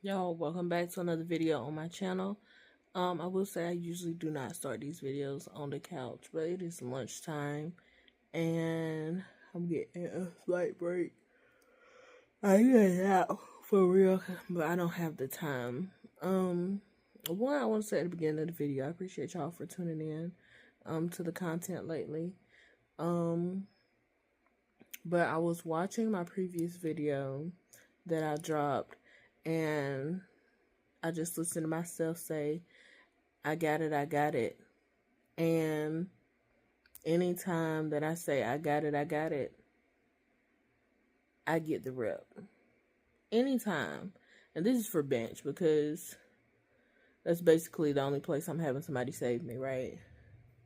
Y'all, welcome back to another video on my channel. I will say I usually do not start these videos on the couch, but it is lunchtime and I'm getting a slight break. I get out for real, but I don't have the time. One, I want to say at the beginning of the video, I appreciate y'all for tuning in to the content lately. But I was watching my previous video that I dropped, and I just listened to myself say, I got it. And anytime that I say, I got it, I get the rep. Anytime. And this is for bench because that's basically the only place I'm having somebody save me, right?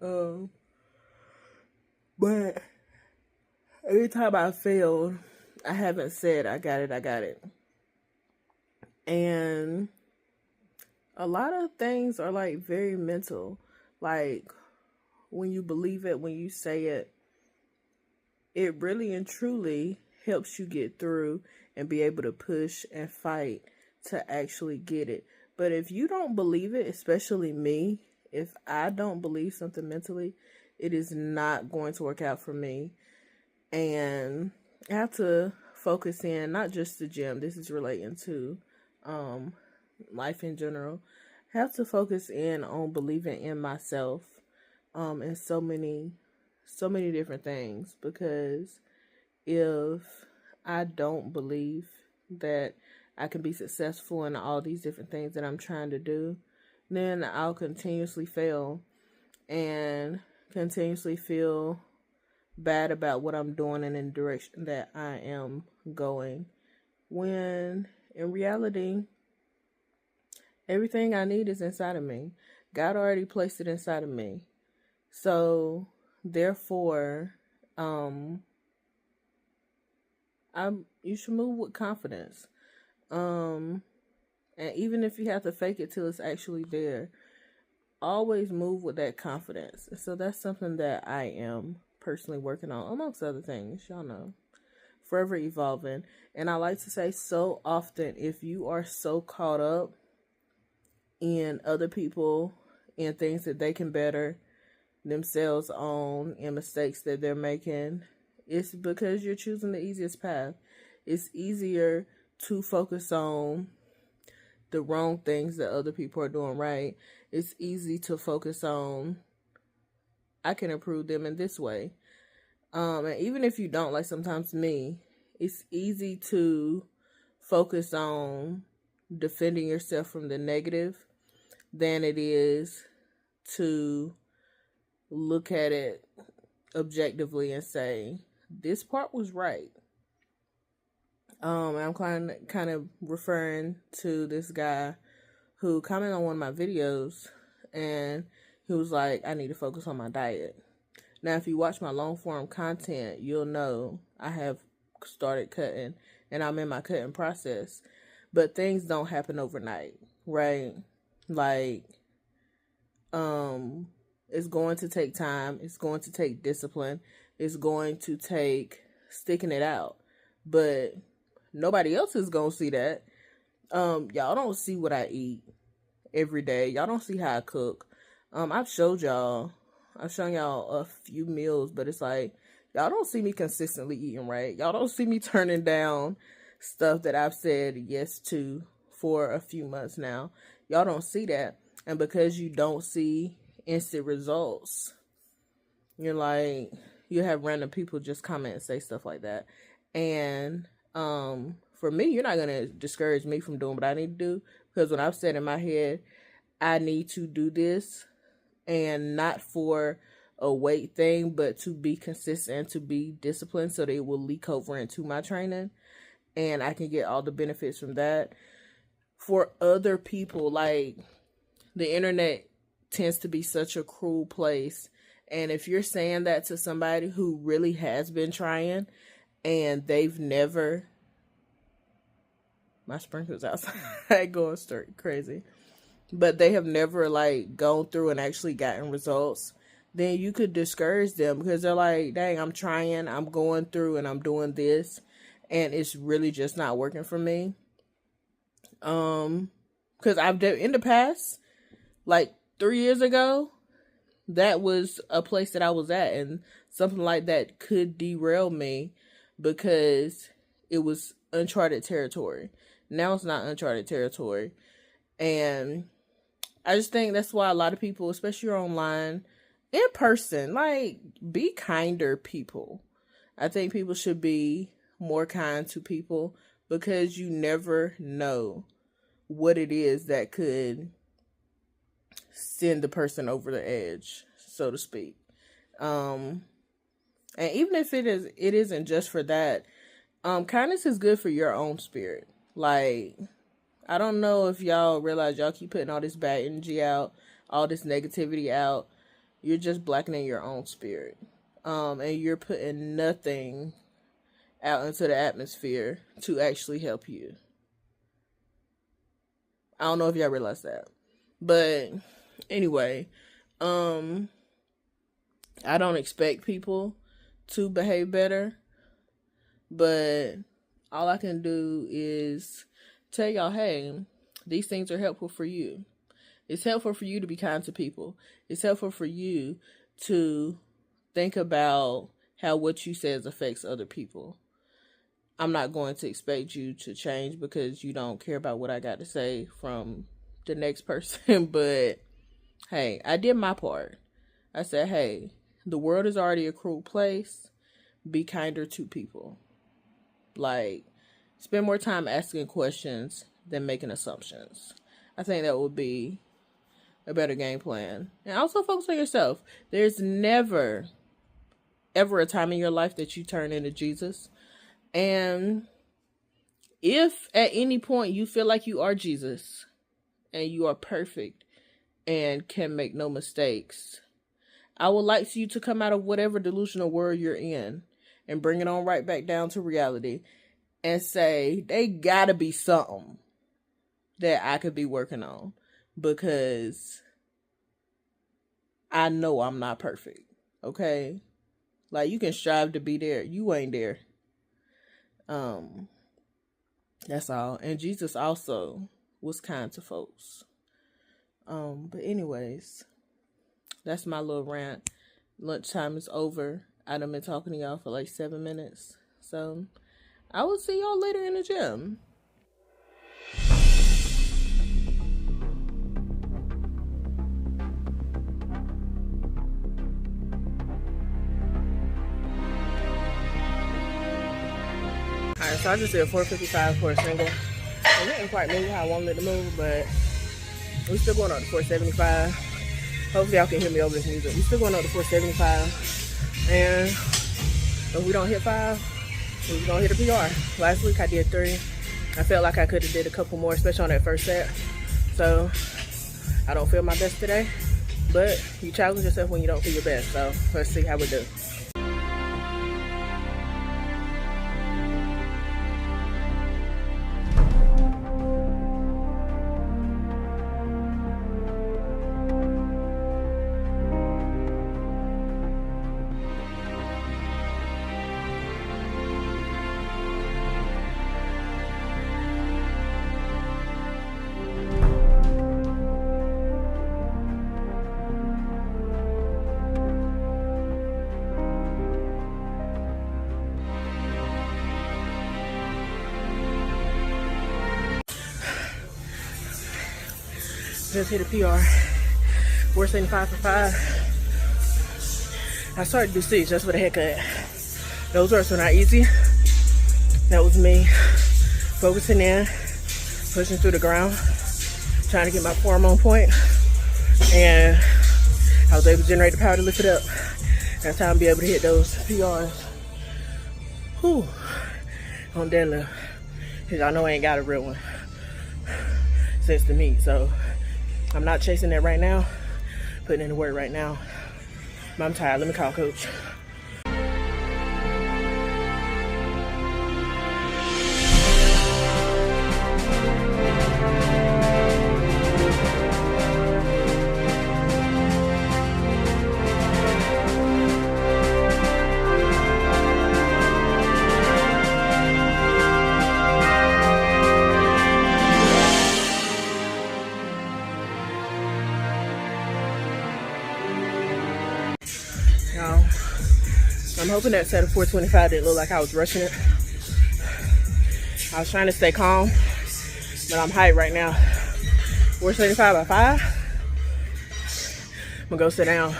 But anytime I failed, I haven't said, I got it. And a lot of things are like very mental. Like when you believe it, when you say it, it really and truly helps you get through and be able to push and fight to actually get it. But if you don't believe it, especially me, if I don't believe something mentally, it is not going to work out for me. And I have to focus in, not just the gym, this is relating to life in general. I have to focus in on believing in myself and so many different things, because if I don't believe that I can be successful in all these different things that I'm trying to do, then I'll continuously fail and continuously feel bad about what I'm doing and in the direction that I am going, when in reality everything I need is inside of me. God already placed it inside of me. So therefore, you should move with confidence. And even if you have to fake it till it's actually there, always move with that confidence. So that's something that I am personally working on, amongst other things, y'all know. Forever evolving. And I like to say so often, if you are so caught up in other people and things that they can better themselves on and mistakes that they're making, it's because you're choosing the easiest path. It's easier to focus on the wrong things that other people are doing right. It's easy to focus on, I can improve them in this way. And even if you don't, like sometimes me, it's easy to focus on defending yourself from the negative than it is to look at it objectively and say, this part was right. I'm kind of referring to this guy who commented on one of my videos, and he was like, I need to focus on my diet. Now, if you watch my long form content, you'll know I have started cutting and I'm in my cutting process, but things don't happen overnight, right? Like, it's going to take time. It's going to take discipline. It's going to take sticking it out, but nobody else is going to see that. Y'all don't see what I eat every day. Y'all don't see how I cook. I've shown y'all a few meals, but it's like, y'all don't see me consistently eating right. Y'all don't see me turning down stuff that I've said yes to for a few months now. Y'all don't see that. And because you don't see instant results, you're like, you have random people just comment and say stuff like that. And for me, you're not going to discourage me from doing what I need to do, because when I've said in my head, I need to do this, and not for a weight thing, but to be consistent, to be disciplined, so that it will leak over into my training and I can get all the benefits from that. For other people, like, the internet tends to be such a cruel place, and if you're saying that to somebody who really has been trying and they've never, my sprinklers outside going straight crazy, but they have never like gone through and actually gotten results, then you could discourage them, because they're like, dang, I'm trying, I'm going through and I'm doing this, and it's really just not working for me. Because in the past, like 3 years ago, that was a place that I was at, and something like that could derail me because it was uncharted territory. Now it's not uncharted territory. And I just think that's why a lot of people, especially online, in person, like, be kinder people. I think people should be more kind to people because you never know what it is that could send the person over the edge, so to speak. And even if it isn't just for that, kindness is good for your own spirit. Like, I don't know if y'all realize y'all keep putting all this bad energy out, all this negativity out. You're just blackening your own spirit. And you're putting nothing out into the atmosphere to actually help you. I don't know if y'all realize that. But anyway, I don't expect people to behave better. But all I can do is tell y'all, hey, these things are helpful for you. It's helpful for you to be kind to people. It's helpful for you to think about how what you says affects other people. I'm not going to expect you to change because you don't care about what I got to say from the next person. But hey, I did my part. I said, hey, the world is already a cruel place. Be kinder to people. Like, spend more time asking questions than making assumptions. I think that would be a better game plan. And also focus on yourself. There's never, ever a time in your life that you turn into Jesus. And if at any point you feel like you are Jesus and you are perfect and can make no mistakes, I would like you to come out of whatever delusional world you're in and bring it on right back down to reality and say, they gotta be something that I could be working on because I know I'm not perfect. Okay? Like, you can strive to be there. You ain't there. That's all. And Jesus also was kind to folks. But anyways, that's my little rant. Lunchtime is over. I done been talking to y'all for like 7 minutes. So I will see y'all later in the gym. Alright, so I just did 455 for a single. It didn't quite move how I wanted it to move, but we're still going up to 475. Hopefully y'all can hear me over this music. We're still going up to 475. And if we don't hit 5, we're going to hit a PR. Last week I did 3. I felt like I could have did a couple more, especially on that first set. So I don't feel my best today. But you challenge yourself when you don't feel your best. So let's see how we do. Just hit a PR. 475 for 5. I started to do 6 just for the heck of it. Those reps were not easy. That was me focusing in, pushing through the ground, trying to get my form on point. And I was able to generate the power to lift it up. That's how I'm be able to hit those PRs. Whew. On deadlift. Because y'all know I ain't got a real one since the meet. So I'm not chasing that right now, putting in the work right now. But I'm tired. Let me call coach. hoping that set of 425 didn't look like I was rushing it. I was trying to stay calm, but I'm hyped right now. 475 by 5. I'm gonna go sit down,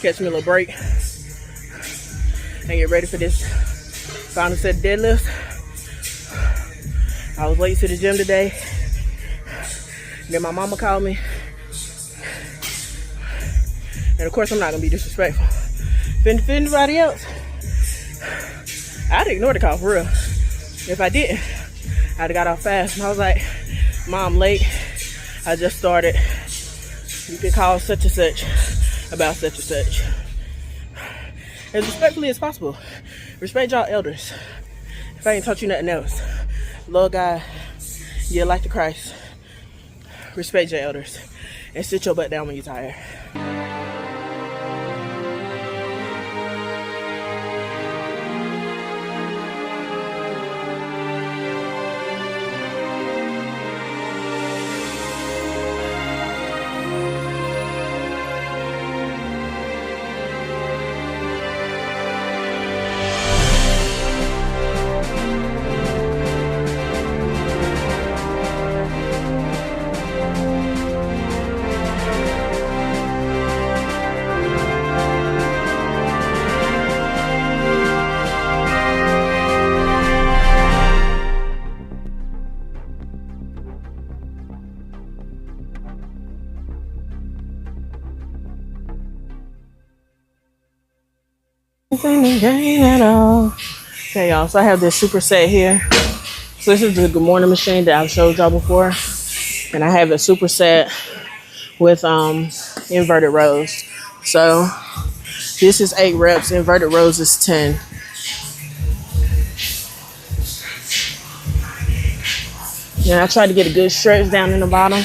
catch me a little break, and get ready for this final set of deadlift. I was late to the gym today. Then my mama called me. And of course, I'm not gonna be disrespectful. If anybody else, I'd ignore the call for real. If I didn't, I'd have got off fast. And I was like, Mom, late. I just started. You can call such and such about such and such. As respectfully as possible. Respect y'all elders. If I ain't taught you nothing else. Love God. Give life to Christ. Respect your elders. And sit your butt down when you're tired. Okay, y'all, so I have this superset here. So this is the Good Morning machine that I've showed y'all before. And I have a superset with inverted rows. So this is 8 reps, inverted rows is 10. And I try to get a good stretch down in the bottom.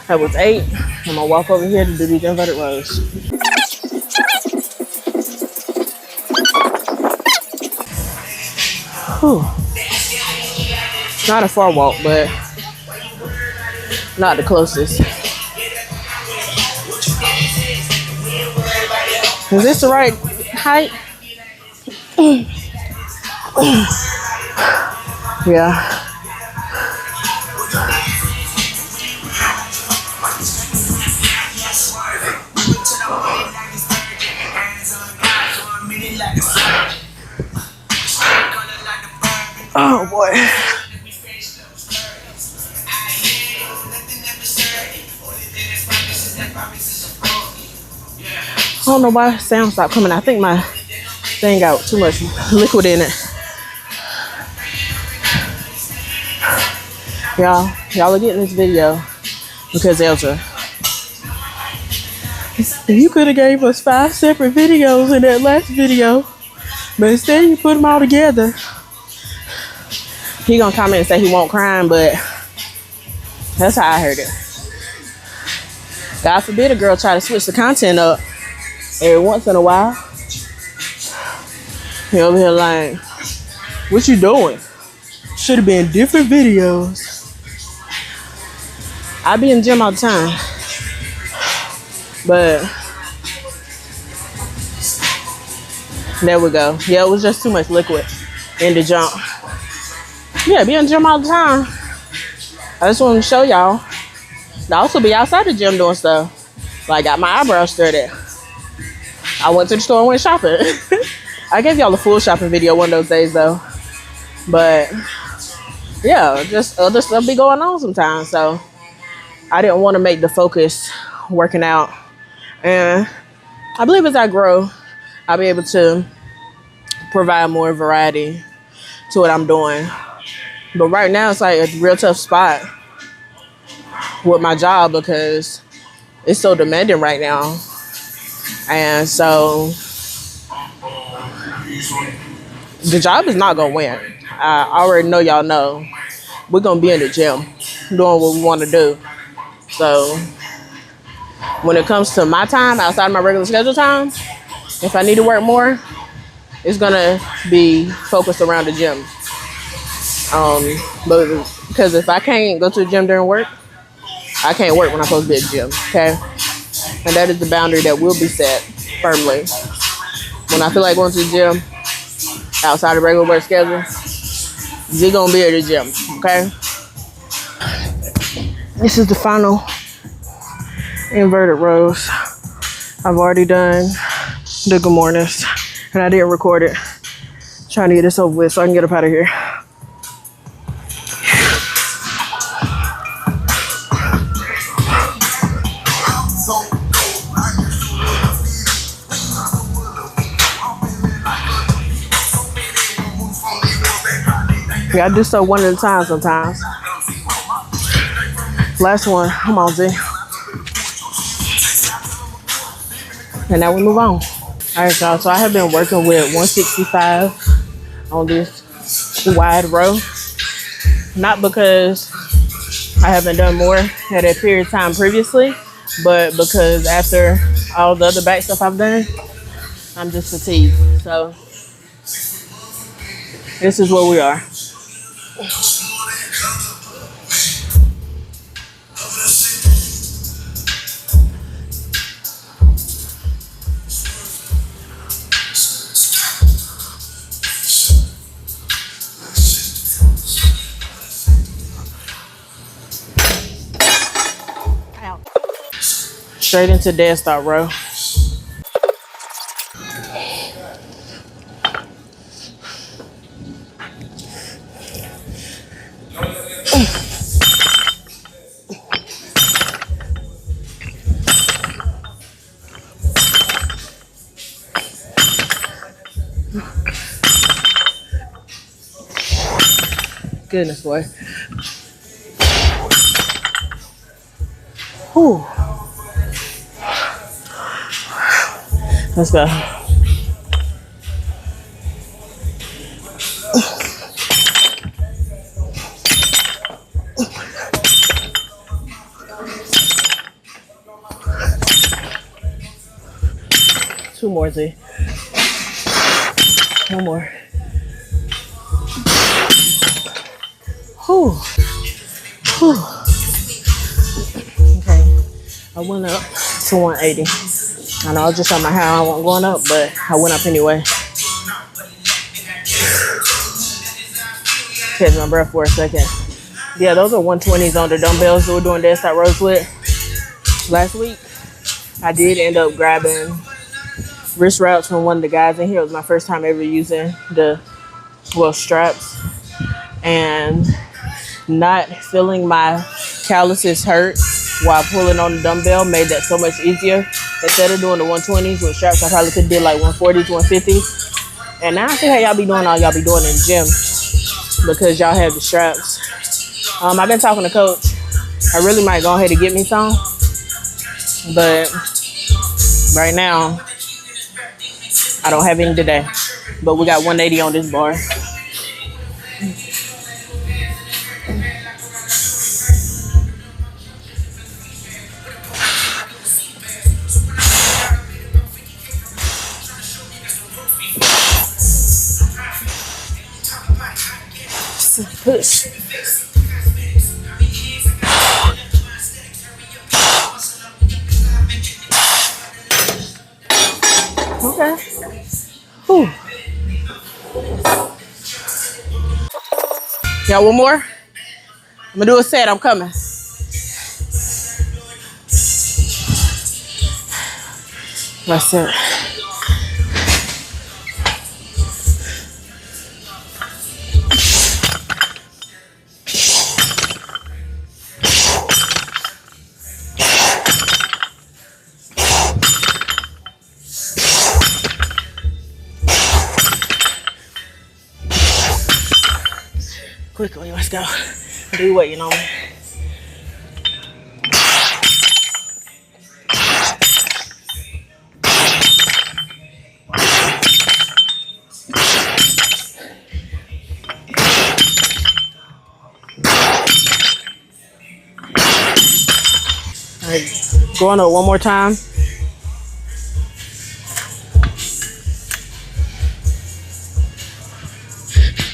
That was 8. I'm gonna walk over here to do these inverted rows. Whew. Not a far walk, but not the closest. Is this the right height? Yeah. Oh boy. I don't know why sound stopped coming. I think my thing got too much liquid in it. Y'all are getting this video because Elsa. You could have gave us 5 separate videos in that last video, but instead you put them all together. He gonna comment and say he won't crying, but that's how I heard it. God forbid a girl try to switch the content up every once in a while. He over here like, what you doing? Should have been different videos. I be in the gym all the time, but there we go. Yeah, it was just too much liquid in the jump. Yeah, be in the gym all the time. I just wanted to show y'all. I also be outside the gym doing stuff. Like, got my eyebrows threaded. I went to the store and went shopping. I gave y'all a full shopping video one of those days, though. But, yeah, just other stuff be going on sometimes. So, I didn't want to make the focus working out. And I believe as I grow, I'll be able to provide more variety to what I'm doing. But right now, it's like a real tough spot with my job because it's so demanding right now. And so the job is not going to win. I already know y'all know. We're going to be in the gym doing what we want to do. So when it comes to my time outside my regular schedule time, if I need to work more, it's gonna be focused around the gym. But because if I can't go to the gym during work, I can't work when I'm supposed to be at the gym. Okay, and that is the boundary that will be set firmly. When I feel like going to the gym outside the regular work schedule, you're gonna be at the gym. Okay. This is the final inverted rows. I've already done the good mornings, and I didn't record it. Trying to get this over with so I can get up out of here. Yeah, I do so one at a time sometimes. Last one, come on, Z. And now we move on. All right, y'all, so I have been working with 165 on this wide row. Not because I haven't done more at a period of time previously, but because after all the other back stuff I've done, I'm just fatigued. So this is where we are. Straight into dead start row. Goodness, boy. Whew. Let's go. Two more, Z. One more. Whew. Whew. Okay. I went up to 180. I know I was just on my how I wasn't going up, but I went up anyway. Catch my breath for a second. Yeah, those are 120s on the dumbbells that we're doing dead start rows with. Last week, I did end up grabbing wrist wraps from one of the guys in here. It was my first time ever using the straps, and not feeling my calluses hurt while pulling on the dumbbell made that so much easier. Instead of doing the 120s with straps, I probably could have did like 140s, 150s. And now I see how y'all be doing all y'all be doing in the gym because y'all have the straps. I've been talking to Coach. I really might go ahead and get me some, but right now I don't have any today. But we got 180 on this bar. Push. Okay. Whew. Y'all one more? I'm gonna do a set. I'm coming. That's it. Quickly, let's go. What are you waiting on me? Alright, going up one more time.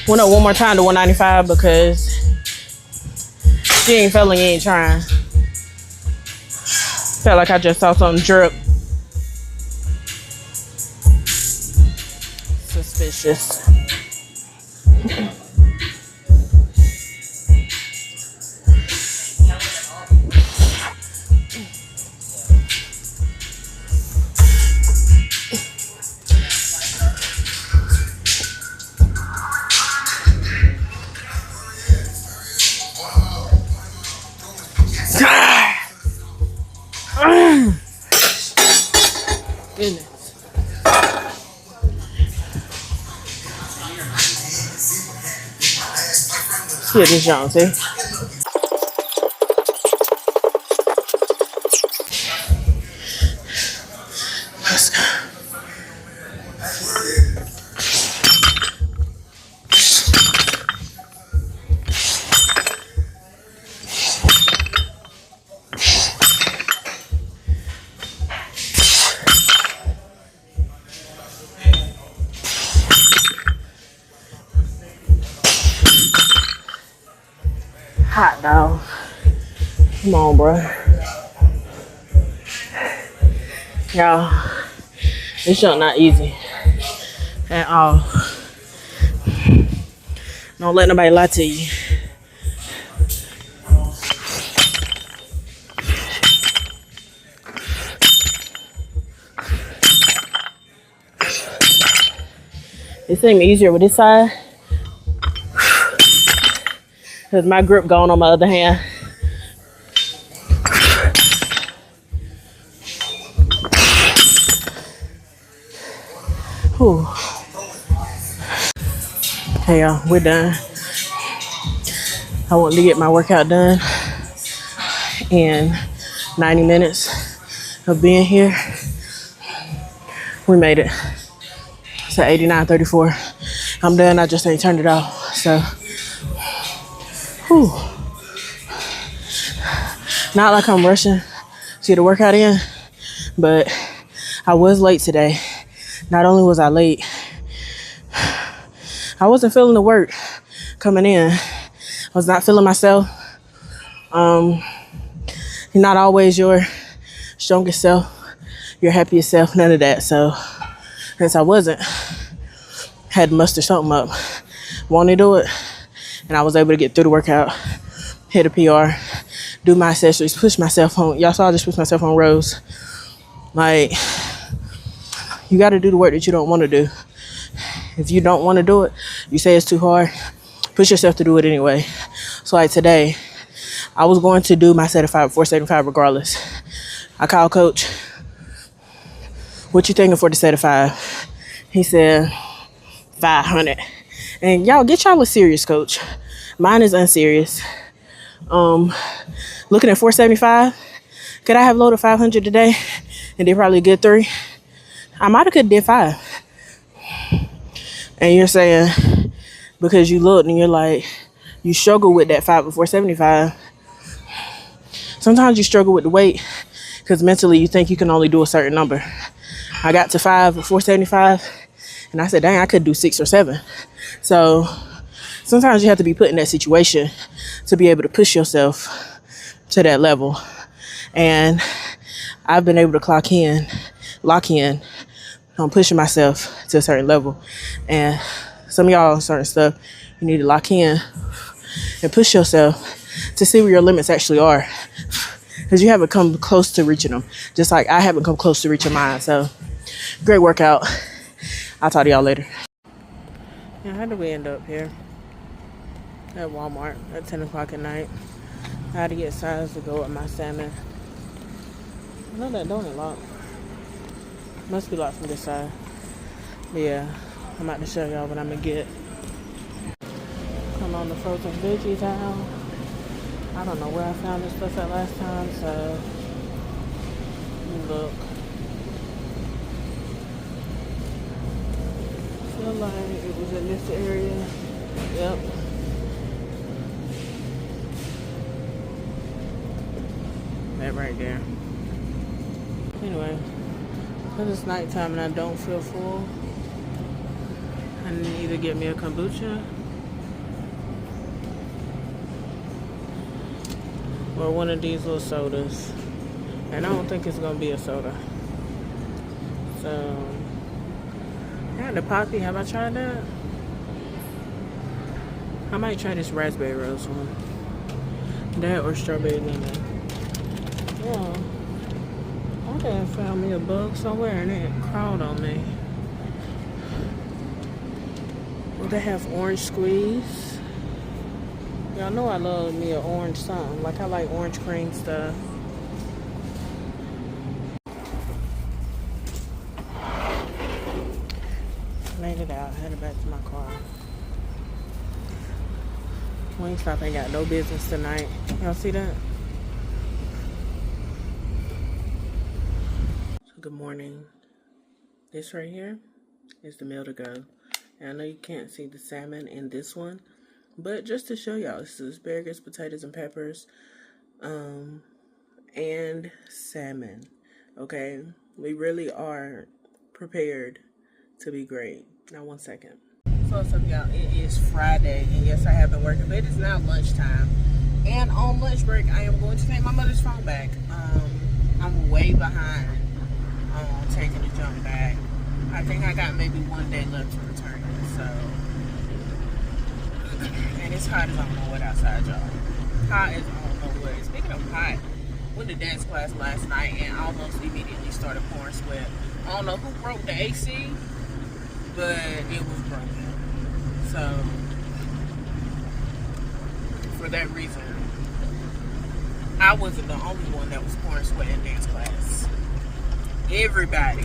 Went up one more time to 195 because she ain't feeling, you ain't trying. Felt like I just saw something drip. Suspicious. Goodness. Get this John, see? Let's go. Hot dog. Come on, bro. Y'all, this shit not easy at all. Don't let nobody lie to you. It seems easier with this side because my grip gone on my other hand. Whew. Hey y'all, we're done. I wanted to get my workout done in 90 minutes of being here. We made it. It's at 89:34. I'm done. I just ain't turned it off. So, whew. Not like I'm rushing to get a workout in, but I was late today. Not only was I late, I wasn't feeling the work coming in. I was not feeling myself. You're not always your strongest self, your happiest self, none of that. So, since I wasn't, had to muster something up. Want to do it, and I was able to get through the workout, hit a PR, do my accessories, push myself on. Y'all saw I just pushed myself on rows. Like, you got to do the work that you don't want to do. If you don't want to do it, you say it's too hard, push yourself to do it anyway. So like today, I was going to do my set of 475 regardless. I called coach, what you thinking for the set of 5? He said 500. And y'all get y'all a serious coach. Mine is unserious. Looking at 475, could I have loaded 500 today and did probably a good 3? I might have could did 5. And you're saying, because you looked and you're like, you struggle with that 5 before 475. Sometimes you struggle with the weight because mentally you think you can only do a certain number. I got to 5 before 475 and I said, dang, I could do 6 or 7. So sometimes you have to be put in that situation to be able to push yourself to that level. And I've been able to lock in on pushing myself to a certain level. And some of y'all on certain stuff, you need to lock in and push yourself to see where your limits actually are. Because you haven't come close to reaching them. Just like I haven't come close to reaching mine. So, great workout. I'll talk to y'all later. Yeah, how did we end up here? At Walmart at 10 o'clock at night. I had to get size to go with my salmon. I know that donut locked. Must be locked from this side. But yeah, I'm about to show y'all what I'm gonna get. Come on the frozen veggies aisle. I don't know where I found this stuff at last time, so look. Feel like it was in this area. Yep. That right there. Anyway, because it's nighttime and I don't feel full, I need to get me a kombucha or one of these little sodas. And I don't think it's going to be a soda. So, yeah, the poppy, have I tried that? I might try this raspberry rose one. That or strawberry lemon. Yeah. I done found me a bug somewhere and it crawled on me. Well, they have orange squeeze. Y'all know I love me an orange something. Like I like orange cream stuff. Made it out, headed back to my car. Wingstop ain't got no business tonight. Y'all see that? Good morning. This right here is the meal to go. And I know you can't see the salmon in this one, but just to show y'all, this is asparagus, potatoes, and peppers, and salmon. Okay, we really are prepared to be great. Now, 1 second. So what's up, y'all? It is Friday, and yes, I have been working, but it is now lunchtime. And on lunch break, I am going to take my mother's phone back. I'm way behind on taking the junk back. I think I got maybe 1 day left to return it, so. And it's hot as I don't know what outside, y'all. Hot as I don't know what. Speaking of hot, went to dance class last night and almost immediately started pouring sweat. I don't know who broke the AC, but it was broken. So, for that reason, I wasn't the only one that was pouring sweat in dance class. Everybody.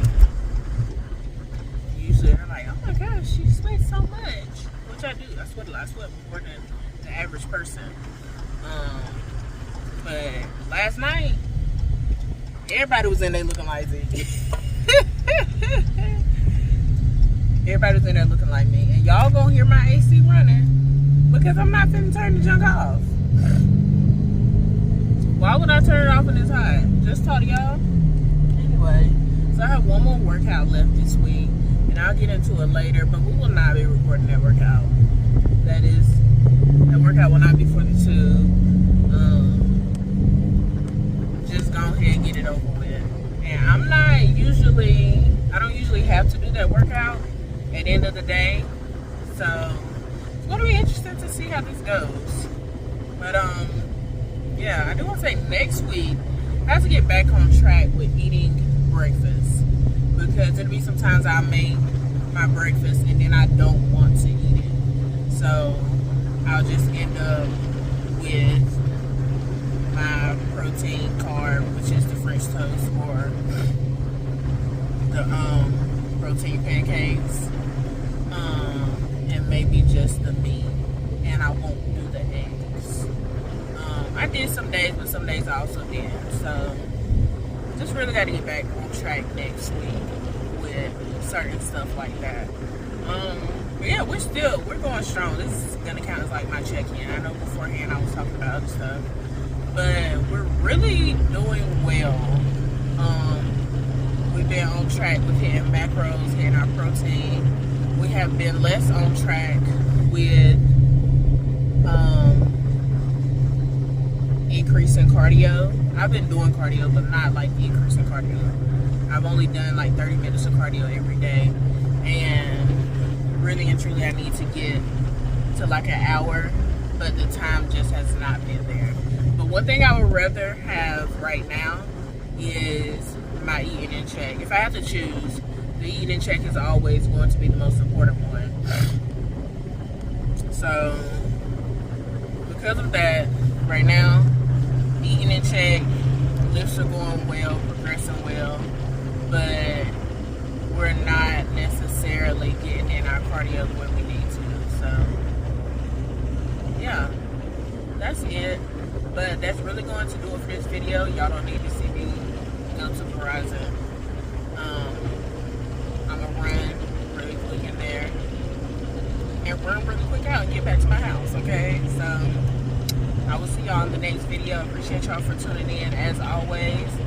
Usually they're like, oh my gosh, she sweats so much. Which I do. I sweat a lot. I sweat more than the average person. But last night, everybody was in there looking like Z. Everybody was in there looking like me. And y'all gonna hear my AC running because I'm not finna turn the junk off. Why would I turn it off when it's hot? Just talk to y'all. Anyway, so I have one more workout left this week, and I'll get into it later, but we will not be recording that workout. That workout will not be for the tube. Just go ahead and get it over with. And I don't usually have to do that workout at the end of the day. So it's gonna be interesting to see how this goes. But yeah, I do want to say next week I have to get back on track with eating breakfast, because there'll be sometimes I make my breakfast and then I don't want to eat it. So I'll just end up with my protein carb, which is the French toast or the protein pancakes, and maybe just the meat, and I won't do the eggs. I did some days, but some days I also didn't. So just really got to get back on track next week with certain stuff like that. But yeah, we're going strong. This is gonna count as like my check-in. I know beforehand I was talking about other stuff, but we're really doing well. We've been on track with hitting macros, hitting our protein. We have been less on track with increasing cardio. I've been doing cardio, but not like increasing cardio. I've only done like 30 minutes of cardio every day, and really and truly I need to get to like an hour, but the time just has not been there. But one thing I would rather have right now is my eating in check. If I have to choose, the eating in check is always going to be the most important one. So because of that, right now, eating in check, lifts are going well, progressing well, but we're not necessarily getting in our cardio the way we need to. So yeah, that's it. But that's really going to do it for this video. Y'all don't need to see me go to Verizon. I'm gonna run really quick in there and run really quick out and get back to my house, okay? So I will see y'all in the next video. Appreciate y'all for tuning in as always.